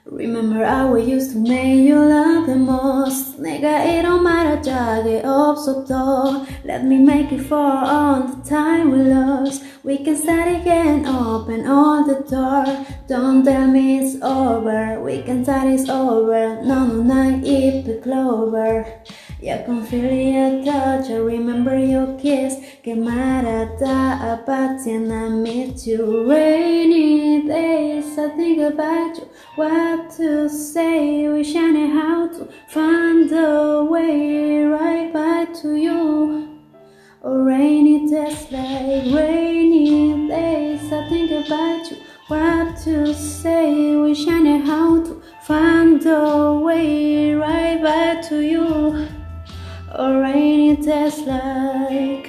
Remember how we used to make you love the most. 내가 이런 말할 적이 없어도 Let me make it for all the time we lost. We can start again, open all the door. Don't tell me it's over. We can start it's over. No, no, not if the clover. I can feel your touch, I remember your kiss. Que marata apathy and I miss you. Rainy days, I think about you. What to say, wish I knew how to find a way right back to you. Oh, rainy days like rainy days, I think about you. What to say, wish I knew how to find a way right back to you. Oh, rainy days like